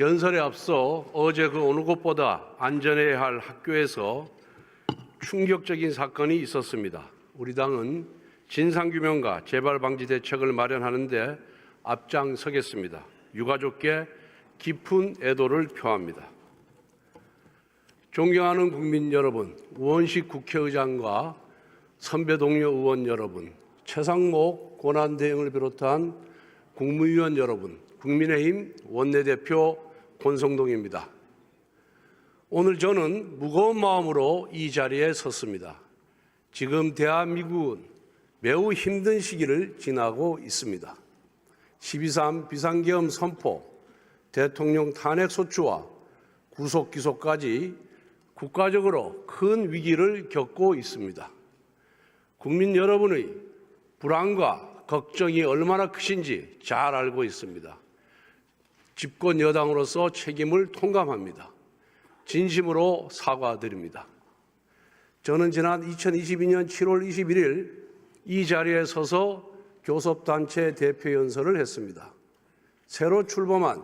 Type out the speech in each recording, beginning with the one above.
연설에 앞서 어제 그 어느 곳보다 안전해야 할 학교에서 충격적인 사건이 있었습니다. 우리 당은 진상규명과 재발방지 대책을 마련하는 데 앞장서겠습니다. 유가족께 깊은 애도를 표합니다. 존경하는 국민 여러분, 우원식 국회의장과 선배 동료 의원 여러분, 최상목 권한대행을 비롯한 국무위원 여러분, 국민의힘 원내대표 권성동입니다. 오늘 저는 무거운 마음으로 이 자리에 섰습니다. 지금 대한민국은 매우 힘든 시기를 지나고 있습니다. 12.3 비상계엄 선포, 대통령 탄핵소추와 구속기소까지 국가적으로 큰 위기를 겪고 있습니다. 국민 여러분의 불안과 걱정이 얼마나 크신지 잘 알고 있습니다. 집권 여당으로서 책임을 통감합니다. 진심으로 사과드립니다. 저는 지난 2022년 7월 21일 이 자리에 서서 교섭단체 대표 연설을 했습니다. 새로 출범한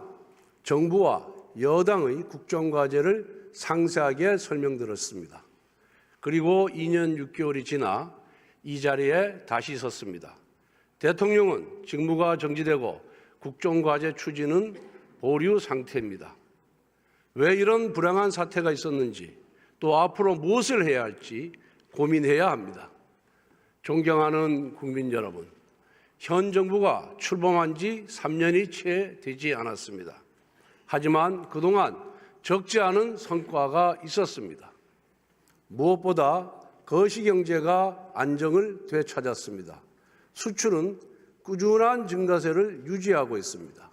정부와 여당의 국정과제를 상세하게 설명드렸습니다. 그리고 2년 6개월이 지나 이 자리에 다시 섰습니다. 대통령은 직무가 정지되고 국정과제 추진은 보류 상태입니다. 왜 이런 불행한 사태가 있었는지 또 앞으로 무엇을 해야 할지 고민해야 합니다. 존경하는 국민 여러분, 현 정부가 출범한 지 3년이 채 되지 않았습니다. 하지만 그동안 적지 않은 성과가 있었습니다. 무엇보다 거시경제가 안정을 되찾았습니다. 수출은 꾸준한 증가세를 유지하고 있습니다.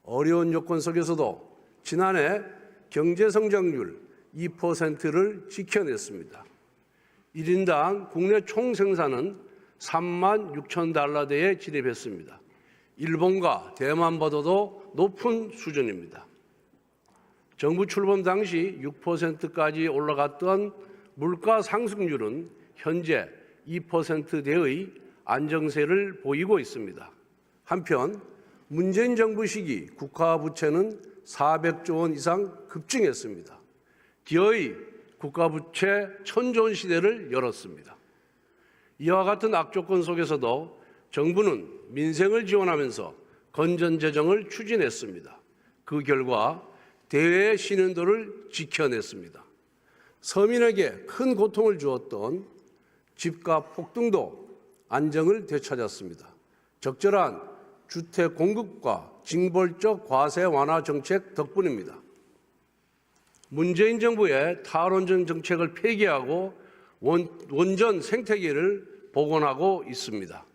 어려운 요건 속에서도 지난해 경제성장률 2%를 지켜냈습니다. 1인당 국내 총생산은 3만 6천 달러대에 진입했습니다. 일본과 대만보다도 높은 수준입니다. 정부 출범 당시 6%까지 올라갔던 물가 상승률은 현재 2%대의 안정세를 보이고 있습니다. 한편 문재인 정부 시기 국가 부채는 400조 원 이상 급증했습니다. 기어이 국가 부채 천조 원 시대를 열었습니다. 이와 같은 악조건 속에서도 정부는 민생을 지원하면서 건전 재정을 추진했습니다. 그 결과 대외의 신인도를 지켜냈습니다. 서민에게 큰 고통을 주었던 집값 폭등도 안정을 되찾았습니다. 적절한 주택 공급과 징벌적 과세 완화 정책 덕분입니다. 문재인 정부의 탈원전 정책을 폐기하고 원전 생태계를 복원하고 있습니다.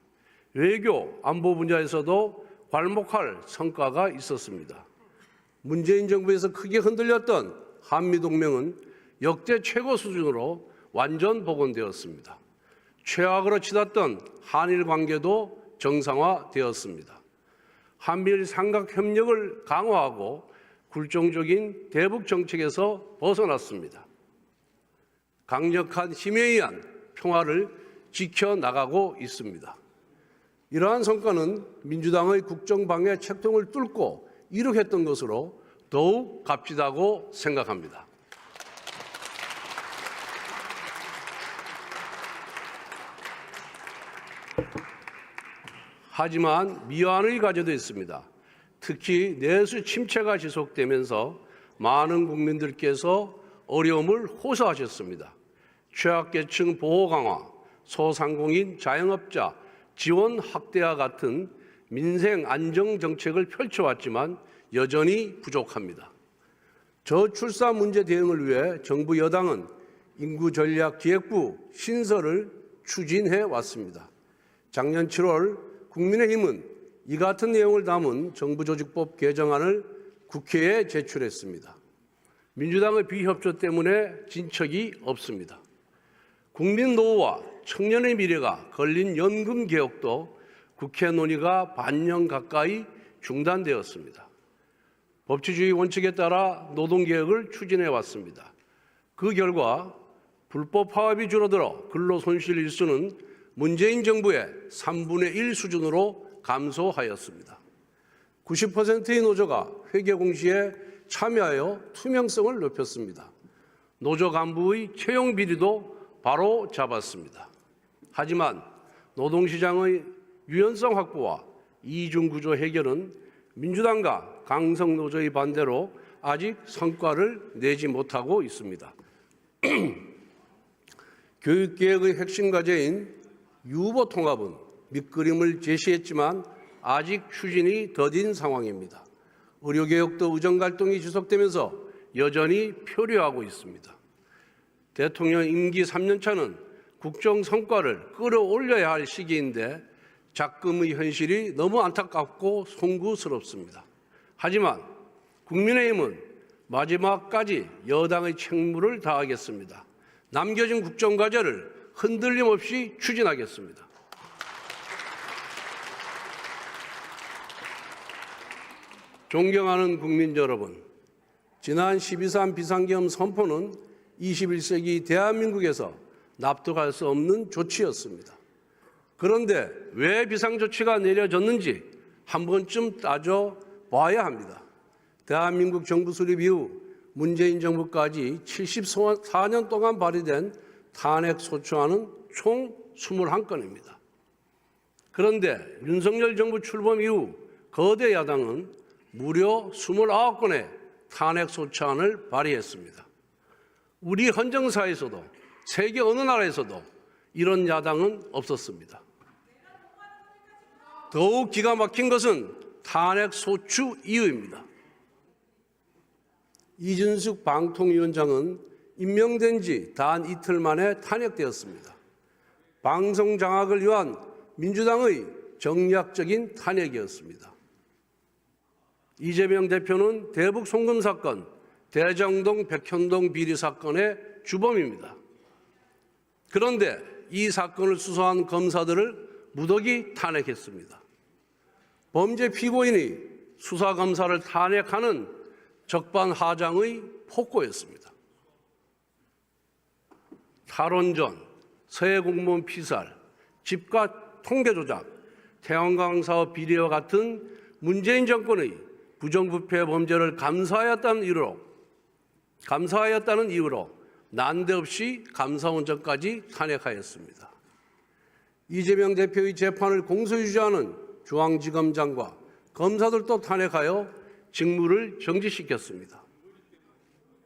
외교, 안보 분야에서도 괄목할 성과가 있었습니다. 문재인 정부에서 크게 흔들렸던 한미동맹은 역대 최고 수준으로 완전 복원되었습니다. 최악으로 치닫던 한일 관계도 정상화되었습니다. 한미일 삼각협력을 강화하고 굴종적인 대북 정책에서 벗어났습니다. 강력한 힘에 의한 평화를 지켜나가고 있습니다. 이러한 성과는 민주당의 국정방해 책통을 뚫고 이룩했던 것으로 더욱 값지다고 생각합니다. 하지만 미완의 과제도 있습니다. 특히 내수 침체가 지속되면서 많은 국민들께서 어려움을 호소하셨습니다. 취약계층 보호 강화, 소상공인 자영업자 지원 확대와 같은 민생 안정 정책을 펼쳐왔지만 여전히 부족합니다. 저출산 문제 대응을 위해 정부 여당은 인구전략기획부 신설을 추진해 왔습니다. 작년 7월 국민의힘은 이 같은 내용을 담은 정부조직법 개정안을 국회에 제출했습니다. 민주당의 비협조 때문에 진척이 없습니다. 국민 노후와 청년의 미래가 걸린 연금 개혁도 국회 논의가 반년 가까이 중단되었습니다. 법치주의 원칙에 따라 노동개혁을 추진해 왔습니다. 그 결과 불법 파업이 줄어들어 근로손실 일수는 문재인 정부의 3분의 1 수준으로 감소하였습니다. 90%의 노조가 회계 공시에 참여하여 투명성을 높였습니다. 노조 간부의 채용 비리도 바로 잡았습니다. 하지만 노동시장의 유연성 확보와 이중구조 해결은 민주당과 강성노조의 반대로 아직 성과를 내지 못하고 있습니다. 교육개혁의 핵심 과제인 유보통합은 밑그림을 제시했지만 아직 추진이 더딘 상황입니다. 의료개혁도 의정갈등이 지속되면서 여전히 표류하고 있습니다. 대통령 임기 3년차는 국정 성과를 끌어올려야 할 시기인데 작금의 현실이 너무 안타깝고 송구스럽습니다. 하지만 국민의힘은 마지막까지 여당의 책무를 다하겠습니다. 남겨진 국정과제를 흔들림 없이 추진하겠습니다. 존경하는 국민 여러분, 지난 12.3 비상계엄 선포는 21세기 대한민국에서 납득할 수 없는 조치였습니다. 그런데 왜 비상조치가 내려졌는지 한 번쯤 따져봐야 합니다. 대한민국 정부 수립 이후 문재인 정부까지 74년 동안 발의된 탄핵소추안은 총 21건입니다. 그런데 윤석열 정부 출범 이후 거대 야당은 무려 29건의 탄핵소추안을 발의했습니다. 우리 헌정사에서도 세계 어느 나라에서도 이런 야당은 없었습니다. 더욱 기가 막힌 것은 탄핵소추 이유입니다. 이준석 방통위원장은 임명된 지 단 이틀 만에 탄핵되었습니다. 방송 장악을 위한 민주당의 정략적인 탄핵이었습니다. 이재명 대표는 대북 송금 사건, 대장동 백현동 비리 사건의 주범입니다. 그런데 이 사건을 수사한 검사들을 무더기 탄핵했습니다. 범죄 피고인이 수사검사를 탄핵하는 적반하장의 폭거였습니다. 탈원전, 서해 공무원 피살, 집값 통계 조작, 태양광 사업 비리와 같은 문재인 정권의 부정부패 범죄를 감사하였다는 이유로 난데없이 감사원장까지 탄핵하였습니다. 이재명 대표의 재판을 공소유지하는 중앙지검장과 검사들도 탄핵하여 직무를 정지시켰습니다.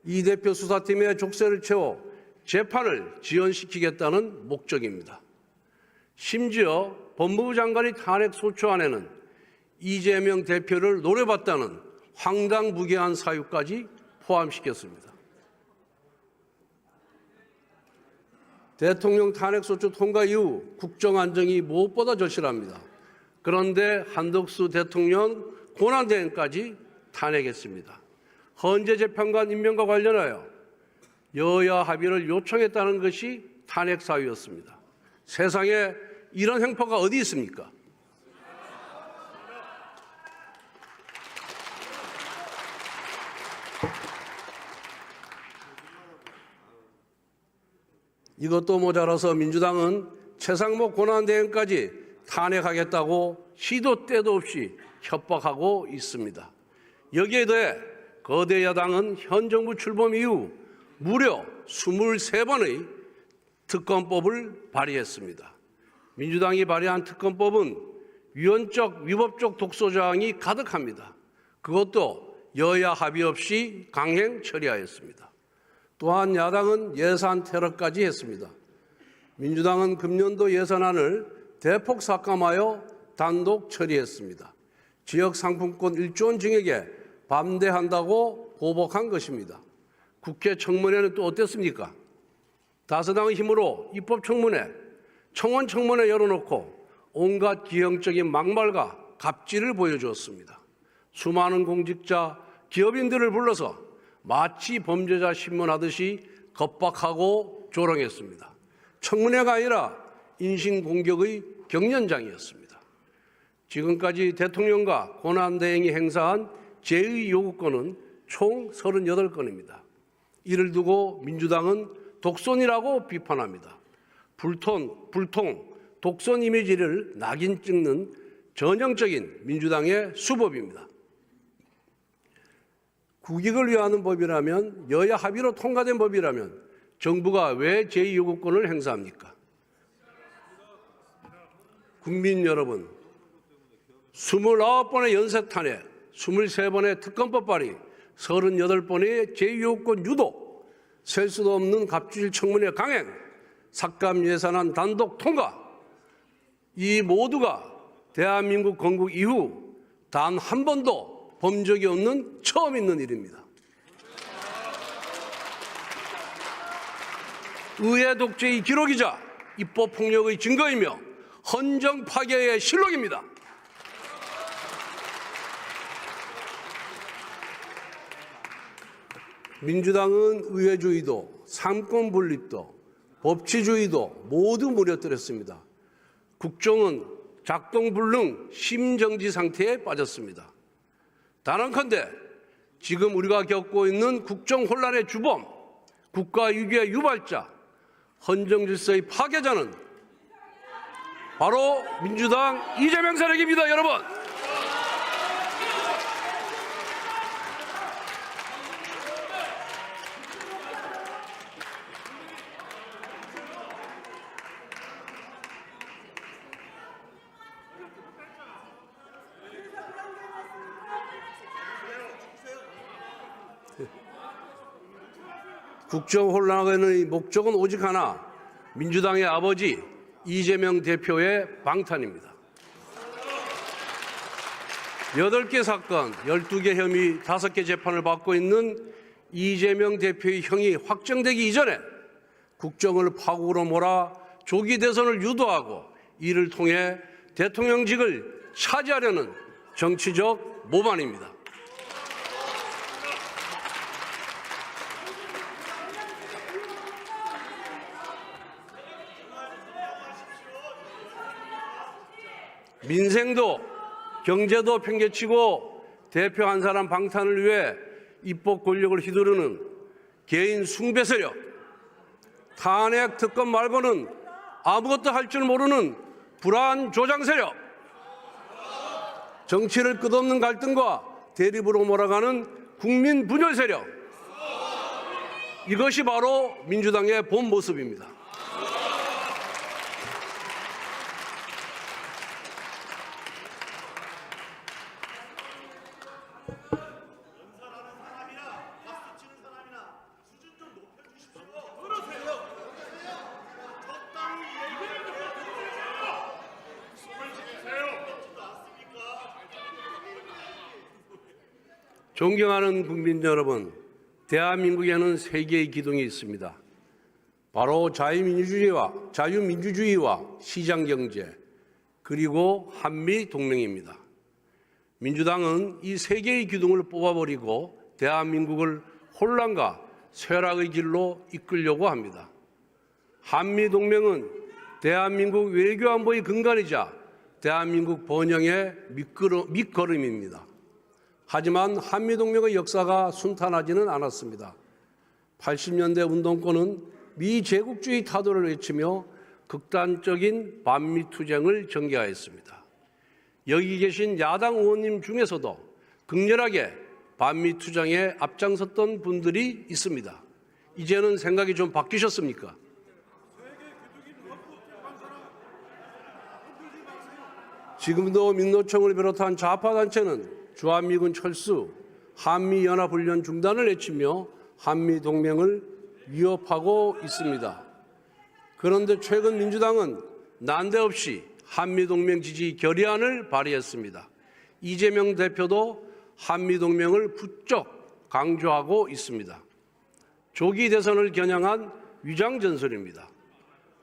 이 대표 수사팀의 족쇄를 채워 재판을 지연시키겠다는 목적입니다. 심지어 법무부 장관의 탄핵소추안에는 이재명 대표를 노려봤다는 황당무계한 사유까지 포함시켰습니다. 대통령 탄핵소추 통과 이후 국정안정이 무엇보다 절실합니다. 그런데 한덕수 대통령 권한대행까지 탄핵했습니다. 헌재 재판관 임명과 관련하여 여야 합의를 요청했다는 것이 탄핵 사유였습니다. 세상에 이런 행포가 어디 있습니까? 이것도 모자라서 민주당은 최상목 권한대행까지 탄핵하겠다고 시도 때도 없이 협박하고 있습니다. 여기에 더해 거대 야당은 현 정부 출범 이후 무려 23번의 특검법을 발의했습니다. 민주당이 발의한 특검법은 위헌적, 위법적 독소조항이 가득합니다. 그것도 여야 합의 없이 강행 처리하였습니다. 또한 야당은 예산 테러까지 했습니다. 민주당은 금년도 예산안을 대폭 삭감하여 단독 처리했습니다. 지역 상품권 1조 원 증액에 반대한다고 보복한 것입니다. 국회 청문회는 또 어땠습니까? 다수당의 힘으로 입법청문회, 청원청문회 열어놓고 온갖 기형적인 막말과 갑질을 보여주었습니다. 수많은 공직자, 기업인들을 불러서 마치 범죄자 신문하듯이 겁박하고 조롱했습니다. 청문회가 아니라 인신공격의 경연장이었습니다. 지금까지 대통령과 권한대행이 행사한 제의 요구권은 총 38건입니다. 이를 두고 민주당은 독선이라고 비판합니다. 불통, 독선 이미지를 낙인 찍는 전형적인 민주당의 수법입니다. 국익을 위하는 법이라면, 여야 합의로 통과된 법이라면 정부가 왜 제2요구권을 행사합니까? 국민 여러분, 29번의 연쇄 탄핵, 23번의 특검법 발의, 38번의 제2요구권 유도, 셀 수도 없는 갑질 청문회 강행, 삭감 예산안 단독 통과, 이 모두가 대한민국 건국 이후 단 한 번도 본 적이 없는 처음 있는 일입니다. 의회 독재의 기록이자 입법 폭력의 증거이며 헌정 파괴의 실록입니다. 민주당은 의회주의도, 삼권 분립도, 법치주의도 모두 무너뜨렸습니다. 국정은 작동불능 심정지 상태에 빠졌습니다. 단언컨대 지금 우리가 겪고 있는 국정 혼란의 주범, 국가 위기의 유발자, 헌정 질서의 파괴자는 바로 민주당 이재명 세력입니다, 여러분. 국정 혼란의 목적은 오직 하나, 민주당의 아버지 이재명 대표의 방탄입니다. 8개 사건, 12개 혐의, 5개 재판을 받고 있는 이재명 대표의 형이 확정되기 이전에 국정을 파국으로 몰아 조기 대선을 유도하고 이를 통해 대통령직을 차지하려는 정치적 모반입니다. 민생도 경제도 팽개치고 대표 한 사람 방탄을 위해 입법 권력을 휘두르는 개인 숭배 세력, 탄핵 특검 말고는 아무것도 할 줄 모르는 불안 조장 세력, 정치를 끝없는 갈등과 대립으로 몰아가는 국민 분열 세력, 이것이 바로 민주당의 본 모습입니다. 존경하는 국민 여러분, 대한민국에는 세 개의 기둥이 있습니다. 바로 자유민주주의와 시장경제, 그리고 한미동맹입니다. 민주당은 이 세 개의 기둥을 뽑아버리고 대한민국을 혼란과 쇠락의 길로 이끌려고 합니다. 한미동맹은 대한민국 외교안보의 근간이자 대한민국 번영의 밑거름입니다. 하지만 한미동맹의 역사가 순탄하지는 않았습니다. 80년대 운동권은 미제국주의 타도를 외치며 극단적인 반미투쟁을 전개하였습니다. 여기 계신 야당 의원님 중에서도 극렬하게 반미투쟁에 앞장섰던 분들이 있습니다. 이제는 생각이 좀 바뀌셨습니까? 지금도 민노총을 비롯한 좌파단체는 주한미군 철수, 한미연합훈련 중단을 외치며 한미동맹을 위협하고 있습니다. 그런데 최근 민주당은 난데없이 한미동맹 지지 결의안을 발의했습니다. 이재명 대표도 한미동맹을 부쩍 강조하고 있습니다. 조기 대선을 겨냥한 위장전술입니다.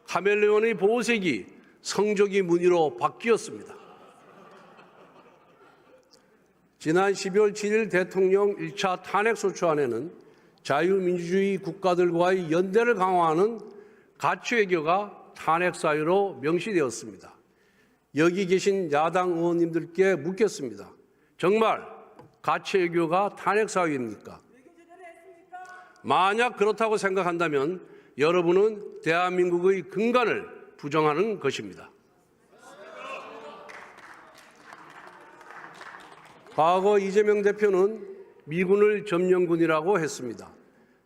카멜레온의 보호색이 성조기 무늬로 바뀌었습니다. 지난 12월 7일 대통령 1차 탄핵소추안에는 자유민주주의 국가들과의 연대를 강화하는 가치외교가 탄핵 사유로 명시되었습니다. 여기 계신 야당 의원님들께 묻겠습니다. 정말 가치외교가 탄핵 사유입니까? 만약 그렇다고 생각한다면 여러분은 대한민국의 근간을 부정하는 것입니다. 과거 이재명 대표는 미군을 점령군이라고 했습니다.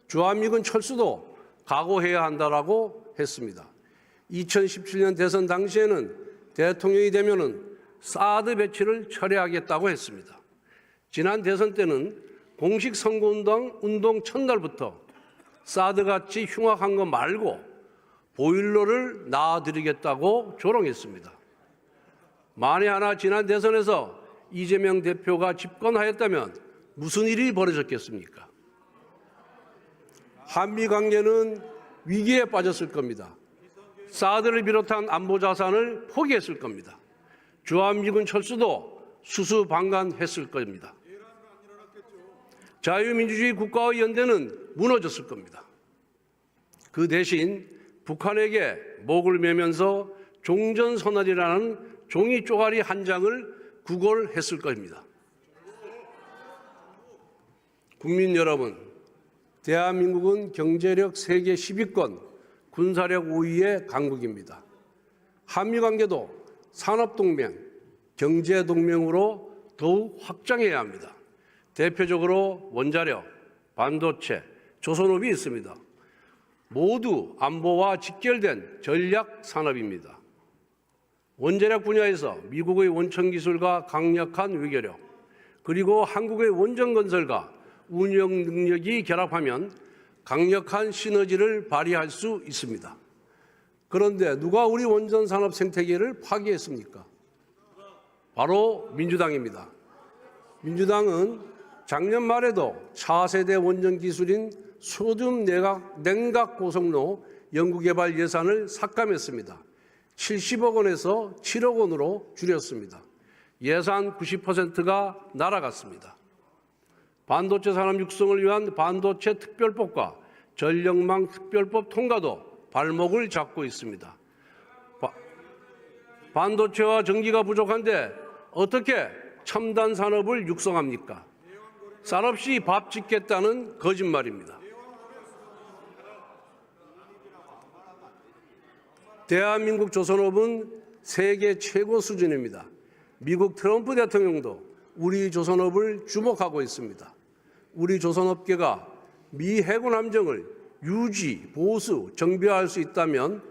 주한미군 철수도 각오해야 한다라고 했습니다. 2017년 대선 당시에는 대통령이 되면은 사드 배치를 철회하겠다고 했습니다. 지난 대선 때는 공식 선거운동 첫날부터 사드같이 흉악한 거 말고 보일러를 놔드리겠다고 조롱했습니다. 만에 하나 지난 대선에서 이재명 대표가 집권하였다면 무슨 일이 벌어졌겠습니까? 한미 관계는 위기에 빠졌을 겁니다. 사드를 비롯한 안보 자산을 포기했을 겁니다. 주한미군 철수도 수수방관했을 겁니다. 자유민주주의 국가의 연대는 무너졌을 겁니다. 그 대신 북한에게 목을 매면서 종전선언이라는 종이 쪼가리 한 장을 구걸했을 겁니다. 국민 여러분, 대한민국은 경제력 세계 10위권, 군사력 5위의 강국입니다. 한미관계도 산업동맹, 경제동맹으로 더욱 확장해야 합니다. 대표적으로 원자력, 반도체, 조선업이 있습니다. 모두 안보와 직결된 전략 산업입니다. 원자력 분야에서 미국의 원천 기술과 강력한 외교력, 그리고 한국의 원전 건설과 운영 능력이 결합하면 강력한 시너지를 발휘할 수 있습니다. 그런데 누가 우리 원전 산업 생태계를 파괴했습니까? 바로 민주당입니다. 민주당은 작년 말에도 차세대 원전 기술인 소듐 냉각 고속로 연구개발 예산을 삭감했습니다. 70억 원에서 7억 원으로 줄였습니다. 예산 90%가 날아갔습니다. 반도체 산업 육성을 위한 반도체 특별법과 전력망 특별법 통과도 발목을 잡고 있습니다. 반도체와 전기가 부족한데 어떻게 첨단 산업을 육성합니까? 쌀 없이 밥 짓겠다는 거짓말입니다. 대한민국 조선업은 세계 최고 수준입니다. 미국 트럼프 대통령도 우리 조선업을 주목하고 있습니다. 우리 조선업계가 미 해군 함정을 유지, 보수, 정비할 수 있다면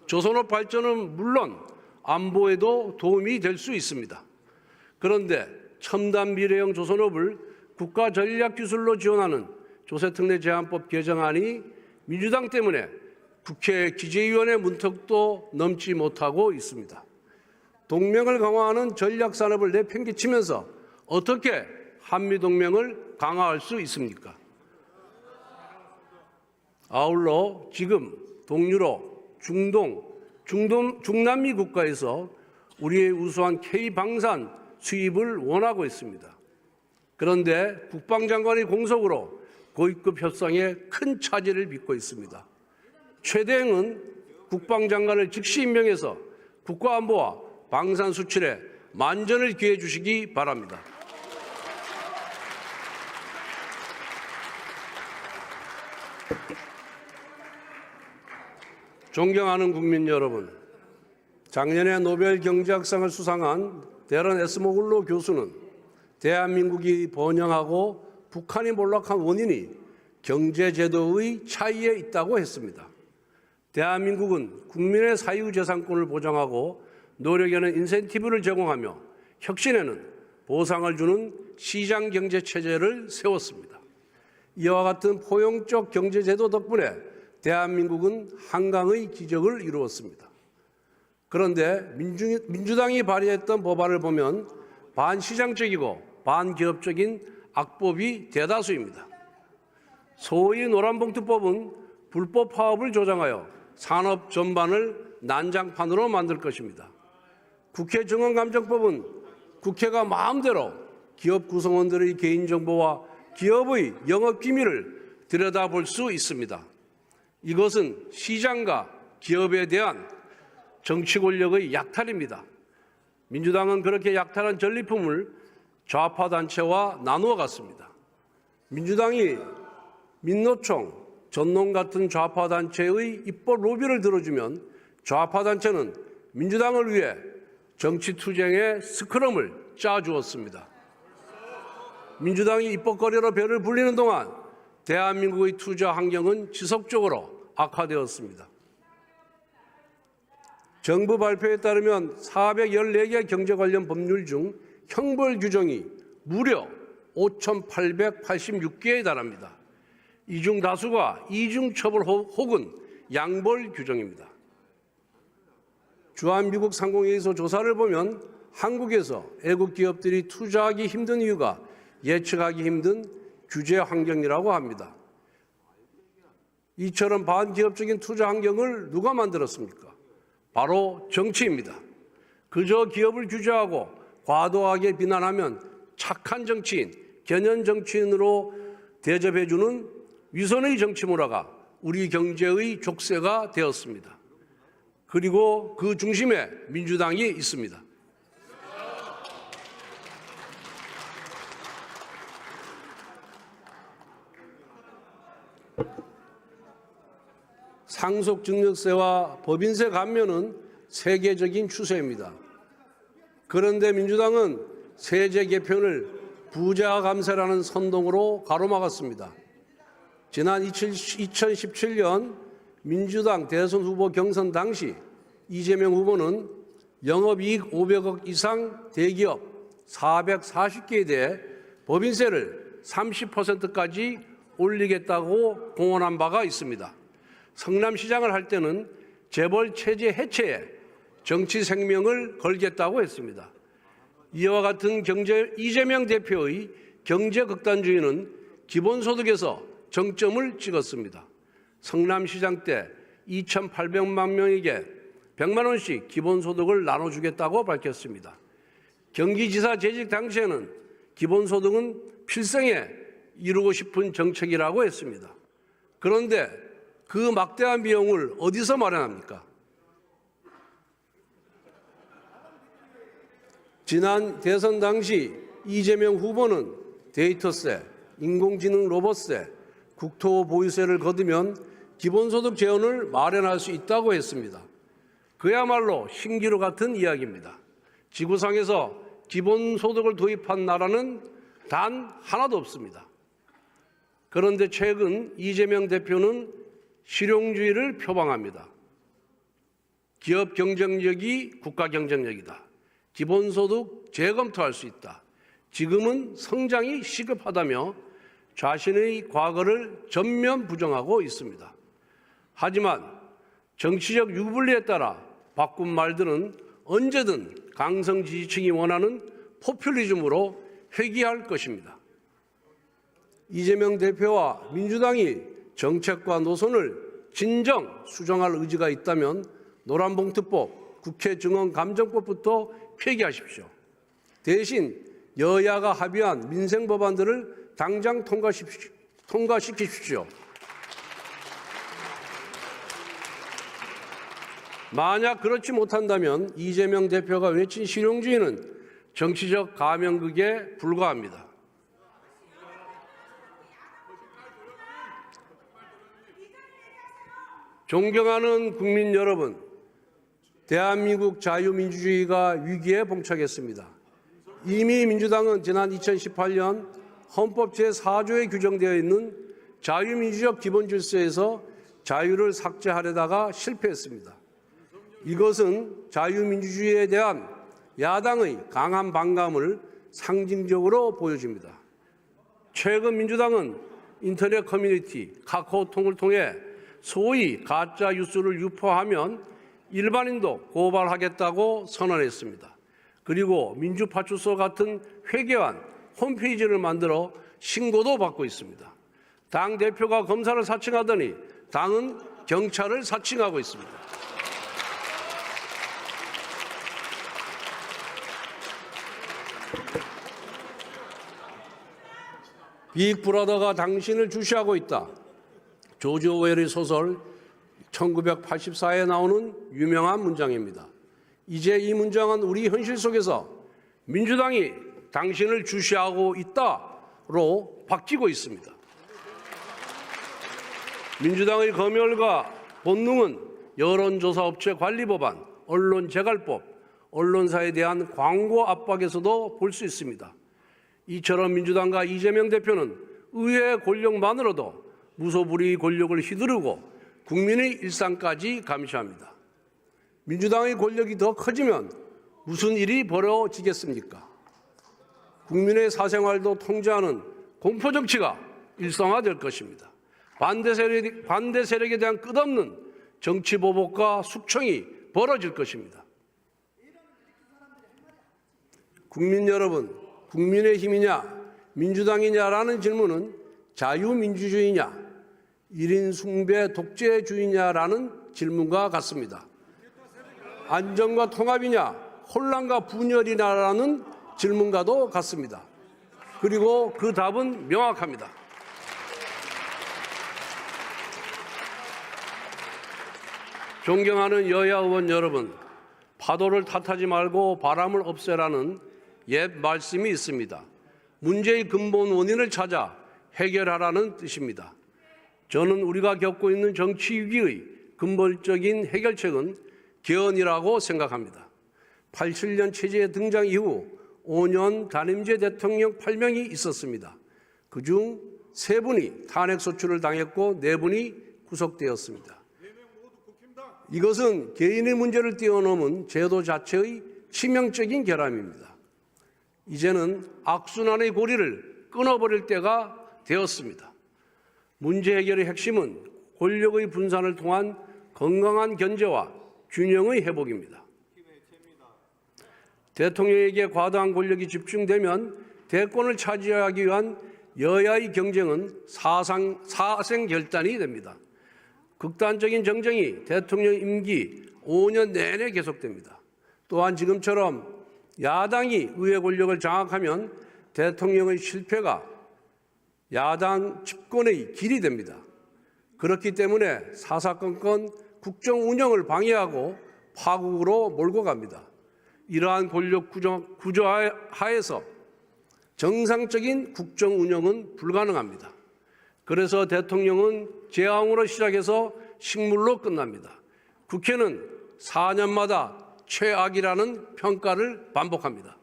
조선업 발전은 물론 안보에도 도움이 될 수 있습니다. 그런데 첨단 미래형 조선업을 국가 전략 기술로 지원하는 조세특례 제한법 개정안이 민주당 때문에 국회 기재위원회 문턱도 넘지 못하고 있습니다. 동맹을 강화하는 전략 산업을 내팽개치면서 어떻게 한미동맹을 강화할 수 있습니까? 아울러 지금 동유럽, 중남미 국가에서 우리의 우수한 K방산 수입을 원하고 있습니다. 그런데 국방장관의 공석으로 고위급 협상에 큰 차질을 빚고 있습니다. 최대행은 국방장관을 즉시 임명해서 국가안보와 방산 수출에 만전을 기해 주시기 바랍니다. 존경하는 국민 여러분, 작년에 노벨 경제학상을 수상한 데런 에스모글로 교수는 대한민국이 번영하고 북한이 몰락한 원인이 경제제도의 차이에 있다고 했습니다. 대한민국은 국민의 사유재산권을 보장하고 노력에는 인센티브를 제공하며 혁신에는 보상을 주는 시장경제체제를 세웠습니다. 이와 같은 포용적 경제제도 덕분에 대한민국은 한강의 기적을 이루었습니다. 그런데 민주당이 발의했던 법안을 보면 반시장적이고 반기업적인 악법이 대다수입니다. 소위 노란봉투법은 불법 파업을 조장하여 산업 전반을 난장판으로 만들 것입니다. 국회 증언감정법은 국회가 마음대로 기업 구성원들의 개인정보와 기업의 영업기밀을 들여다볼 수 있습니다. 이것은 시장과 기업에 대한 정치 권력의 약탈입니다. 민주당은 그렇게 약탈한 전리품을 좌파 단체와 나누어 갔습니다. 민주당이 민노총, 전농 같은 좌파 단체의 입법 로비를 들어주면 좌파 단체는 민주당을 위해 정치 투쟁의 스크럼을 짜주었습니다. 민주당이 입법거리로 배를 불리는 동안 대한민국의 투자 환경은 지속적으로 악화되었습니다. 정부 발표에 따르면 414개 경제 관련 법률 중 형벌 규정이 무려 5,886개에 달합니다. 이 중 다수가 이중처벌 혹은 양벌 규정입니다. 주한미국 상공회의소 조사를 보면 한국에서 외국 기업들이 투자하기 힘든 이유가 예측하기 힘든 규제 환경이라고 합니다. 이처럼 반기업적인 투자 환경을 누가 만들었습니까? 바로 정치입니다. 그저 기업을 규제하고 과도하게 비난하면 착한 정치인, 견연 정치인으로 대접해주는 위선의 정치 문화가 우리 경제의 족쇄가 되었습니다. 그리고 그 중심에 민주당이 있습니다. 상속증여세와 법인세 감면은 세계적인 추세입니다. 그런데 민주당은 세제 개편을 부자 감세라는 선동으로 가로막았습니다. 지난 2017년 민주당 대선 후보 경선 당시 이재명 후보는 영업이익 500억 이상 대기업 440개에 대해 법인세를 30%까지 올리겠다고 공언한 바가 있습니다. 성남시장을 할 때는 재벌 체제 해체에 정치 생명을 걸겠다고 했습니다. 이와 같은 이재명 대표의 경제 극단주의는 기본소득에서 정점을 찍었습니다. 성남시장 때 2,800만 명에게 100만 원씩 기본소득을 나눠주겠다고 밝혔습니다. 경기지사 재직 당시에는 기본소득은 필생에 이루고 싶은 정책이라고 했습니다. 그런데 그 막대한 비용을 어디서 마련합니까? 지난 대선 당시 이재명 후보는 데이터세, 인공지능 로봇세, 국토보유세를 거두면 기본소득 재원을 마련할 수 있다고 했습니다. 그야말로 신기루 같은 이야기입니다. 지구상에서 기본소득을 도입한 나라는 단 하나도 없습니다. 그런데 최근 이재명 대표는 실용주의를 표방합니다. 기업 경쟁력이 국가 경쟁력이다. 기본소득 재검토할 수 있다. 지금은 성장이 시급하다며 자신의 과거를 전면 부정하고 있습니다. 하지만 정치적 유불리에 따라 바꾼 말들은 언제든 강성 지지층이 원하는 포퓰리즘으로 회귀할 것입니다. 이재명 대표와 민주당이 정책과 노선을 진정 수정할 의지가 있다면 노란봉투법, 국회 증언감정법부터 폐기하십시오. 대신 여야가 합의한 민생 법안들을 당장 통과시키십시오. 만약 그렇지 못한다면 이재명 대표가 외친 실용주의는 정치적 가면극에 불과합니다. 존경하는 국민 여러분, 대한민국 자유민주주의가 위기에 봉착했습니다. 이미 민주당은 지난 2018년 헌법 제4조에 규정되어 있는 자유민주적 기본질서에서 자유를 삭제하려다가 실패했습니다. 이것은 자유민주주의에 대한 야당의 강한 반감을 상징적으로 보여줍니다. 최근 민주당은 인터넷 커뮤니티, 카카오톡을 통해 소위 가짜 뉴스를 유포하면 일반인도 고발하겠다고 선언했습니다. 그리고 민주파출소 같은 회계환 홈페이지를 만들어 신고도 받고 있습니다. 당 대표가 검사를 사칭하더니 당은 경찰을 사칭하고 있습니다. 빅브라더가 당신을 주시하고 있다. 조지 오웰의 소설 1984에 나오는 유명한 문장입니다. 이제 이 문장은 우리 현실 속에서 민주당이 당신을 주시하고 있다로 바뀌고 있습니다. 민주당의 검열과 본능은 여론조사업체 관리법안, 언론재갈법, 언론사에 대한 광고 압박에서도 볼 수 있습니다. 이처럼 민주당과 이재명 대표는 의회 권력만으로도 무소불위 권력을 휘두르고 국민의 일상까지 감시합니다. 민주당의 권력이 더 커지면 무슨 일이 벌어지겠습니까? 국민의 사생활도 통제하는 공포정치가 일상화될 것입니다. 반대 세력에 대한 끝없는 정치 보복과 숙청이 벌어질 것입니다. 국민 여러분, 국민의힘이냐 민주당이냐라는 질문은 자유민주주의냐 1인 숭배 독재주의냐라는 질문과 같습니다. 안정과 통합이냐 혼란과 분열이냐라는 질문과도 같습니다. 그리고 그 답은 명확합니다. 존경하는 여야 의원 여러분, 파도를 탓하지 말고 바람을 없애라는 옛 말씀이 있습니다. 문제의 근본 원인을 찾아 해결하라는 뜻입니다. 저는 우리가 겪고 있는 정치 위기의 근본적인 해결책은 개헌이라고 생각합니다. 87년 체제 등장 이후 5년 단임제 대통령 8명이 있었습니다. 그중 3분이 탄핵 소추를 당했고 4분이 구속되었습니다. 이것은 개인의 문제를 뛰어넘은 제도 자체의 치명적인 결함입니다. 이제는 악순환의 고리를 끊어버릴 때가 되었습니다. 문제 해결의 핵심은 권력의 분산을 통한 건강한 견제와 균형의 회복입니다. 대통령에게 과다한 권력이 집중되면 대권을 차지하기 위한 여야의 경쟁은 사생결단이 됩니다. 극단적인 정쟁이 대통령 임기 5년 내내 계속됩니다. 또한 지금처럼 야당이 의회 권력을 장악하면 대통령의 실패가 야당 집권의 길이 됩니다. 그렇기 때문에 사사건건 국정 운영을 방해하고 파국으로 몰고 갑니다. 이러한 권력 구조 하에서 정상적인 국정 운영은 불가능합니다. 그래서 대통령은 재앙으로 시작해서 식물로 끝납니다. 국회는 4년마다 최악이라는 평가를 반복합니다.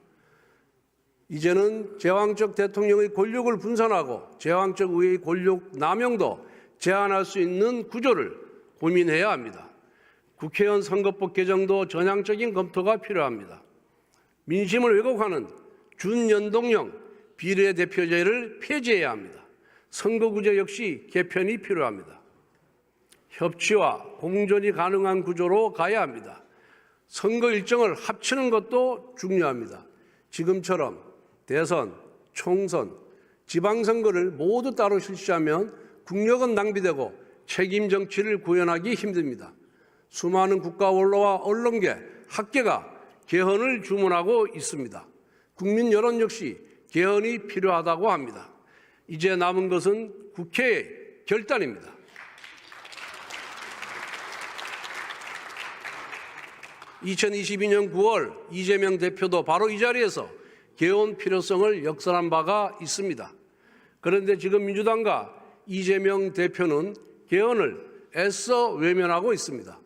이제는 제왕적 대통령의 권력을 분산하고 제왕적 의회의 권력 남용도 제한할 수 있는 구조를 고민해야 합니다. 국회의원 선거법 개정도 전향적인 검토가 필요합니다. 민심을 왜곡하는 준연동형 비례대표제를 폐지해야 합니다. 선거구제 역시 개편이 필요합니다. 협치와 공존이 가능한 구조로 가야 합니다. 선거 일정을 합치는 것도 중요합니다. 지금처럼 대선, 총선, 지방선거를 모두 따로 실시하면 국력은 낭비되고 책임 정치를 구현하기 힘듭니다. 수많은 국가 원로와 언론계, 학계가 개헌을 주문하고 있습니다. 국민 여론 역시 개헌이 필요하다고 합니다. 이제 남은 것은 국회의 결단입니다. (2022년 9월) 이재명 대표도 바로 이 자리에서 개헌 필요성을 역설한 바가 있습니다. 그런데 지금 민주당과 이재명 대표는 개헌을 애써 외면하고 있습니다.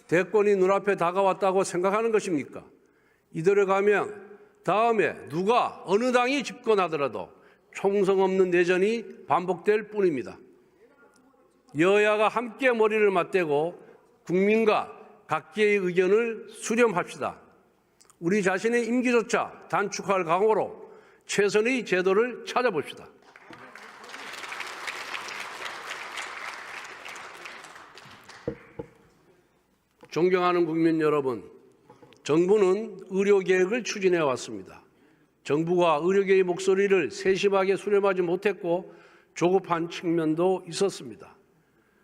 대권이 눈앞에 다가왔다고 생각하는 것입니까? 이대로 가면 다음에 누가 어느 당이 집권하더라도 총성 없는 내전이 반복될 뿐입니다. 여야가 함께 머리를 맞대고 국민과 각계의 의견을 수렴합시다. 우리 자신의 임기조차 단축할 각오로 최선의 제도를 찾아봅시다. 존경하는 국민 여러분, 정부는 의료개혁을 추진해 왔습니다. 정부가 의료계의 목소리를 세심하게 수렴하지 못했고 조급한 측면도 있었습니다.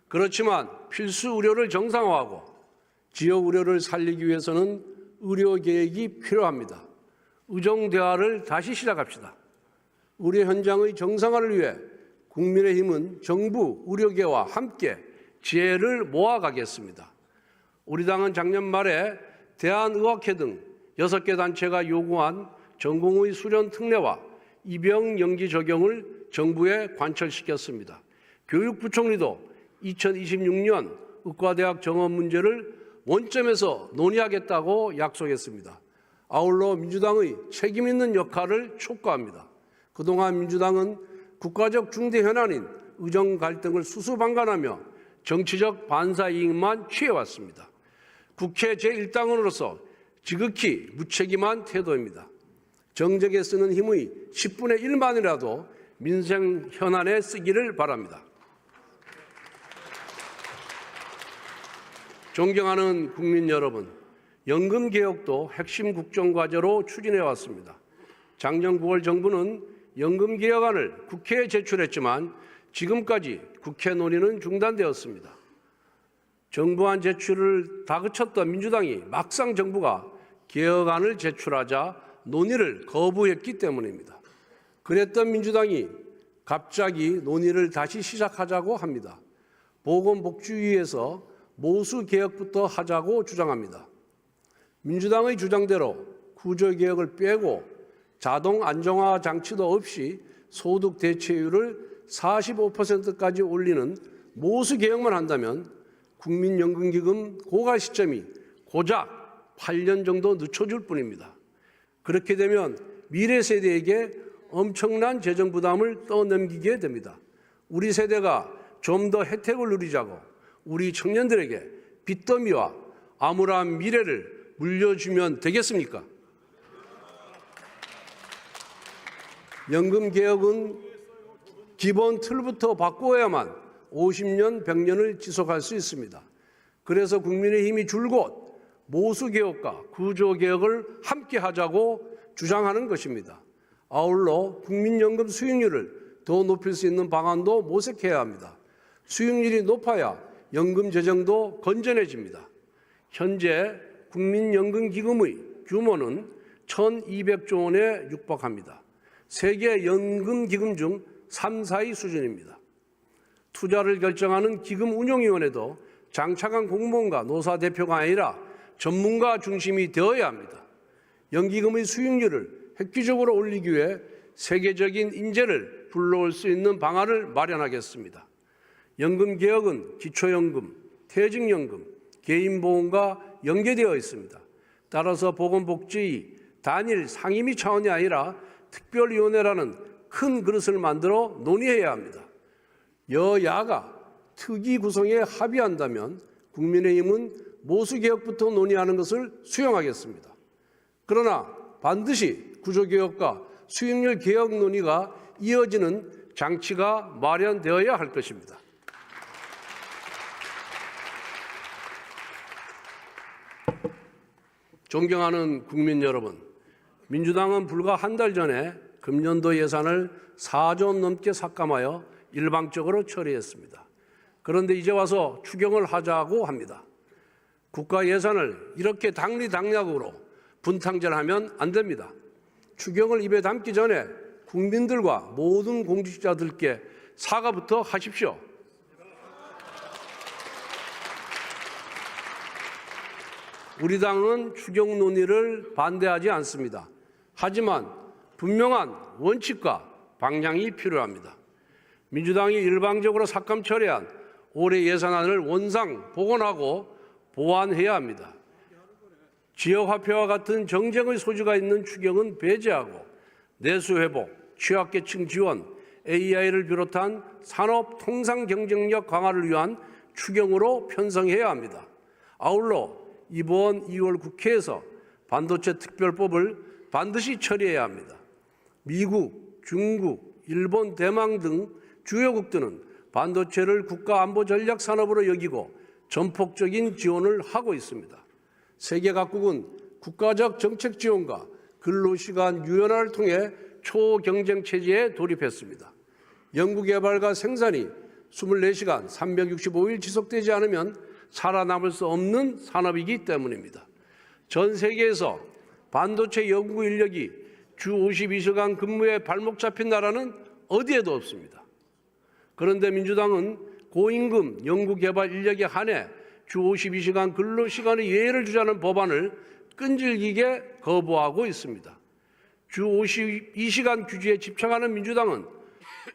그렇지만 필수 의료를 정상화하고 지역 의료를 살리기 위해서는 의료개혁이 필요합니다. 의정대화를 다시 시작합시다. 의료 현장의 정상화를 위해 국민의힘은 정부, 의료계와 함께 지혜를 모아가겠습니다. 우리 당은 작년 말에 대한의학회 등 6개 단체가 요구한 전공의 수련 특례와 입영 연기 적용을 정부에 관철시켰습니다. 교육부총리도 2026년 의과대학 정원 문제를 원점에서 논의하겠다고 약속했습니다. 아울러 민주당의 책임 있는 역할을 촉구합니다. 그동안 민주당은 국가적 중대 현안인 의정 갈등을 수수방관하며 정치적 반사이익만 취해왔습니다. 국회 제1당원으로서 지극히 무책임한 태도입니다. 정적에 쓰는 힘의 10분의 1만이라도 민생 현안에 쓰기를 바랍니다. 존경하는 국민 여러분, 연금개혁도 핵심 국정과제로 추진해 왔습니다. 작년 9월 정부는 연금개혁안을 국회에 제출했지만 지금까지 국회 논의는 중단되었습니다. 정부안 제출을 다그쳤던 민주당이 막상 정부가 개혁안을 제출하자 논의를 거부했기 때문입니다. 그랬던 민주당이 갑자기 논의를 다시 시작하자고 합니다. 보건복지위에서 모수개혁부터 하자고 주장합니다. 민주당의 주장대로 구조개혁을 빼고 자동 안정화 장치도 없이 소득 대체율을 45%까지 올리는 모수개혁만 한다면 국민연금기금 고갈 시점이 고작 8년 정도 늦춰줄 뿐입니다. 그렇게 되면 미래 세대에게 엄청난 재정 부담을 떠넘기게 됩니다. 우리 세대가 좀 더 혜택을 누리자고 우리 청년들에게 빚더미와 암울한 미래를 물려주면 되겠습니까? 연금개혁은 기본 틀부터 바꾸어야만 50년, 100년을 지속할 수 있습니다. 그래서 국민의힘이 줄곧 모수개혁과 구조개혁을 함께 하자고 주장하는 것입니다. 아울러 국민연금 수익률을 더 높일 수 있는 방안도 모색해야 합니다. 수익률이 높아야 연금 재정도 건전해집니다. 현재 국민연금기금의 규모는 1,200조 원에 육박합니다. 세계 연금기금 중 3, 4위 수준입니다. 투자를 결정하는 기금운용위원회도 장차관 공무원과 노사 대표가 아니라 전문가 중심이 되어야 합니다. 연기금의 수익률을 획기적으로 올리기 위해 세계적인 인재를 불러올 수 있는 방안을 마련하겠습니다. 연금개혁은 기초연금, 퇴직연금, 개인보험과 연계되어 있습니다. 따라서 보건복지위 단일 상임위 차원이 아니라 특별위원회라는 큰 그릇을 만들어 논의해야 합니다. 여야가 특위 구성에 합의한다면 국민의힘은 모수개혁부터 논의하는 것을 수용하겠습니다. 그러나 반드시 구조개혁과 수익률 개혁 논의가 이어지는 장치가 마련되어야 할 것입니다. 존경하는 국민 여러분, 민주당은 불과 한 달 전에 금년도 예산을 4조 원 넘게 삭감하여 일방적으로 처리했습니다. 그런데 이제 와서 추경을 하자고 합니다. 국가 예산을 이렇게 당리당략으로 분탕질하면 안 됩니다. 추경을 입에 담기 전에 국민들과 모든 공직자들께 사과부터 하십시오. 우리 당은 추경 논의를 반대하지 않습니다. 하지만 분명한 원칙과 방향이 필요합니다. 민주당이 일방적으로 삭감 처리한 올해 예산안을 원상 복원하고 보완해야 합니다. 지역화폐와 같은 정쟁의 소지가 있는 추경은 배제하고 내수회복, 취약계층 지원, AI를 비롯한 산업 통상 경쟁력 강화를 위한 추경으로 편성해야 합니다. 아울러 이번 2월 국회에서 반도체 특별법을 반드시 처리해야 합니다. 미국, 중국, 일본, 대만 등 주요국들은 반도체를 국가안보전략 산업으로 여기고 전폭적인 지원을 하고 있습니다. 세계 각국은 국가적 정책 지원과 근로시간 유연화를 통해 초경쟁 체제에 돌입했습니다. 연구개발과 생산이 24시간 365일 지속되지 않으면 살아남을 수 없는 산업이기 때문입니다. 전 세계에서 반도체 연구 인력이 주 52시간 근무에 발목 잡힌 나라는 어디에도 없습니다. 그런데 민주당은 고임금 연구개발 인력에 한해 주 52시간 근로시간의 예외를 주자는 법안을 끈질기게 거부하고 있습니다. 주 52시간 규제에 집착하는 민주당은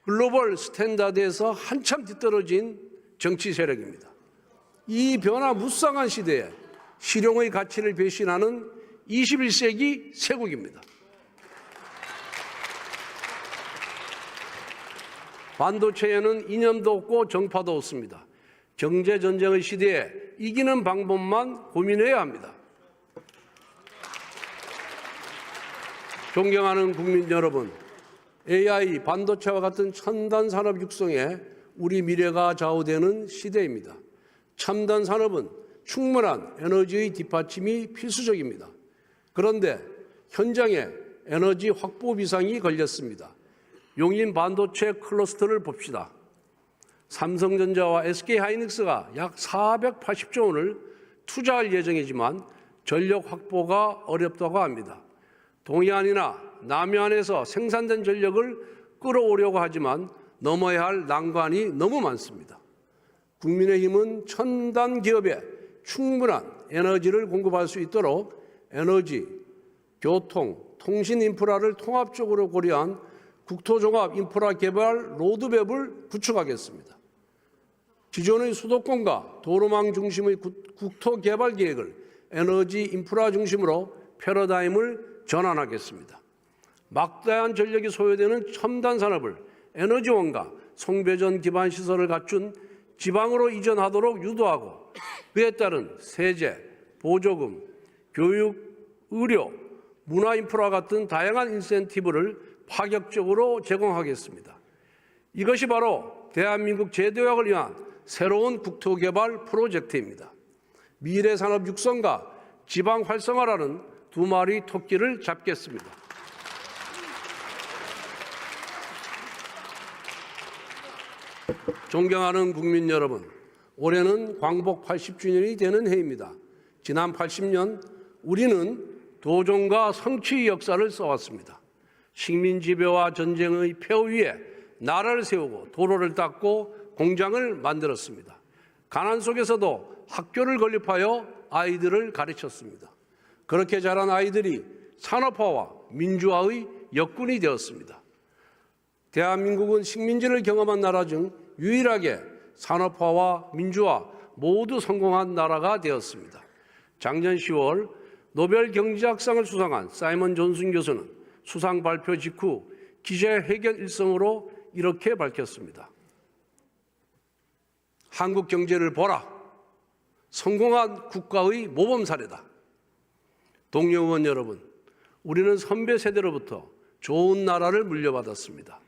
글로벌 스탠다드에서 한참 뒤떨어진 정치 세력입니다. 이 변화무쌍한 시대에 실용의 가치를 배신하는 21세기 세국입니다. 반도체에는 이념도 없고 정파도 없습니다. 경제전쟁의 시대에 이기는 방법만 고민해야 합니다. 존경하는 국민 여러분, AI, 반도체와 같은 첨단 산업 육성에 우리 미래가 좌우되는 시대입니다. 첨단 산업은 충분한 에너지의 뒷받침이 필수적입니다. 그런데 현장에 에너지 확보 비상이 걸렸습니다. 용인 반도체 클러스터를 봅시다. 삼성전자와 SK하이닉스가 약 480조 원을 투자할 예정이지만 전력 확보가 어렵다고 합니다. 동해안이나 남해안에서 생산된 전력을 끌어오려고 하지만 넘어야 할 난관이 너무 많습니다. 국민의힘은 첨단 기업에 충분한 에너지를 공급할 수 있도록 에너지, 교통, 통신 인프라를 통합적으로 고려한 국토종합 인프라 개발 로드맵을 구축하겠습니다. 기존의 수도권과 도로망 중심의 국토 개발 계획을 에너지 인프라 중심으로 패러다임을 전환하겠습니다. 막대한 전력이 소요되는 첨단 산업을 에너지원과 송배전 기반 시설을 갖춘 지방으로 이전하도록 유도하고 그에 따른 세제, 보조금, 교육, 의료, 문화 인프라 같은 다양한 인센티브를 파격적으로 제공하겠습니다. 이것이 바로 대한민국 재도약을 위한 새로운 국토개발 프로젝트입니다. 미래산업 육성과 지방 활성화라는 두 마리 토끼를 잡겠습니다. 존경하는 국민 여러분, 올해는 광복 80주년이 되는 해입니다. 지난 80년 우리는 도종과 성취의 역사를 써왔습니다. 식민지배와 전쟁의 폐허 위에 나라를 세우고 도로를 닦고 공장을 만들었습니다. 가난 속에서도 학교를 건립하여 아이들을 가르쳤습니다. 그렇게 자란 아이들이 산업화와 민주화의 역군이 되었습니다. 대한민국은 식민지를 경험한 나라 중 유일하게 산업화와 민주화 모두 성공한 나라가 되었습니다. 작년 10월 노벨 경제학상을 수상한 사이먼 존슨 교수는 수상 발표 직후 기자회견 일성으로 이렇게 밝혔습니다. 한국 경제를 보라. 성공한 국가의 모범 사례다. 동료 의원 여러분, 우리는 선배 세대로부터 좋은 나라를 물려받았습니다.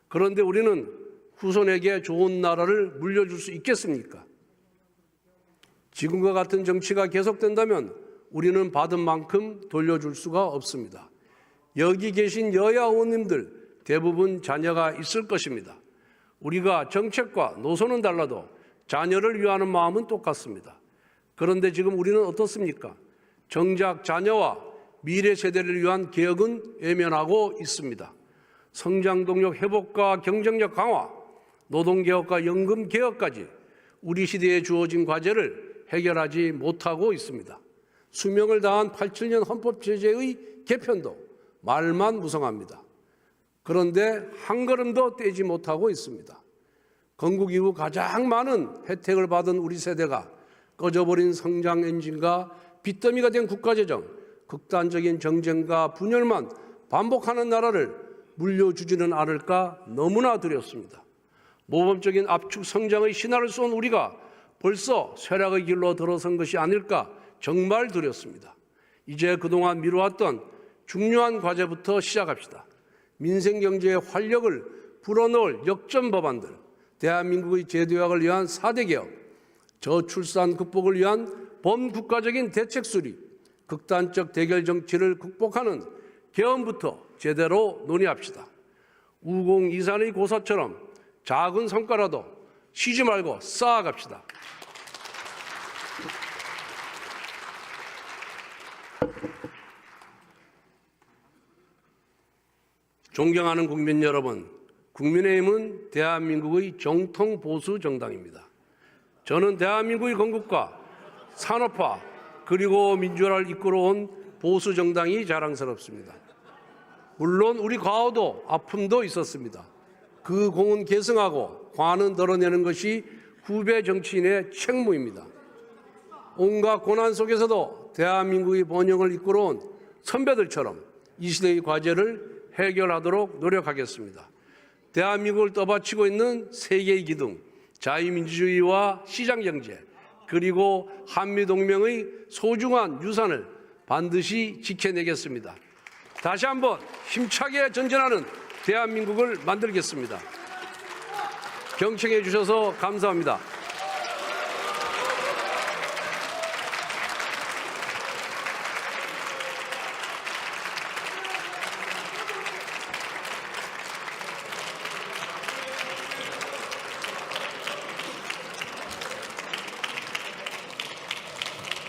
그런데 우리는 후손에게 좋은 나라를 물려줄 수 있겠습니까? 지금과 같은 정치가 계속된다면 우리는 받은 만큼 돌려줄 수가 없습니다. 여기 계신 여야 의원님들 대부분 자녀가 있을 것입니다. 우리가 정책과 노선은 달라도 자녀를 위하는 마음은 똑같습니다. 그런데 지금 우리는 어떻습니까? 정작 자녀와 미래 세대를 위한 개혁은 외면하고 있습니다. 성장 동력 회복과 경쟁력 강화, 노동개혁과 연금개혁까지 우리 시대에 주어진 과제를 해결하지 못하고 있습니다. 수명을 다한 87년 헌법제재의 개편도 말만 무성합니다. 그런데 한 걸음도 떼지 못하고 있습니다. 건국 이후 가장 많은 혜택을 받은 우리 세대가 꺼져버린 성장 엔진과 빚더미가 된 국가재정, 극단적인 정쟁과 분열만 반복하는 나라를 물려주지는 않을까 너무나 두렵습니다. 모범적인 압축 성장의 신화를 쏜 우리가 벌써 쇠락의 길로 들어선 것이 아닐까 정말 두렵습니다. 이제 그동안 미뤄왔던 중요한 과제부터 시작합시다. 민생경제의 활력을 불어넣을 역전 법안들, 대한민국의 제도약을 위한 4대 개혁, 저출산 극복을 위한 범국가적인 대책 수립, 극단적 대결 정치를 극복하는 개헌부터 제대로 논의합시다. 우공이산의 고사처럼 작은 성과라도 쉬지 말고 쌓아갑시다. 존경하는 국민 여러분, 국민의힘은 대한민국의 정통 보수 정당입니다. 저는 대한민국의 건국과 산업화 그리고 민주화를 이끌어온 보수 정당이 자랑스럽습니다. 물론 우리 과오도 아픔도 있었습니다. 그 공은 계승하고 관은 덜어내는 것이 후배 정치인의 책무입니다. 온갖 고난 속에서도 대한민국의 번영을 이끌어온 선배들처럼 이 시대의 과제를 해결하도록 노력하겠습니다. 대한민국을 떠받치고 있는 세계의 기둥, 자유민주주의와 시장경제, 그리고 한미동맹의 소중한 유산을 반드시 지켜내겠습니다. 다시 한번 힘차게 전진하는 대한민국을 만들겠습니다. 경청해 주셔서 감사합니다.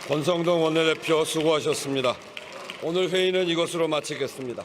권성동 원내대표 수고하셨습니다. 오늘 회의는 이것으로 마치겠습니다.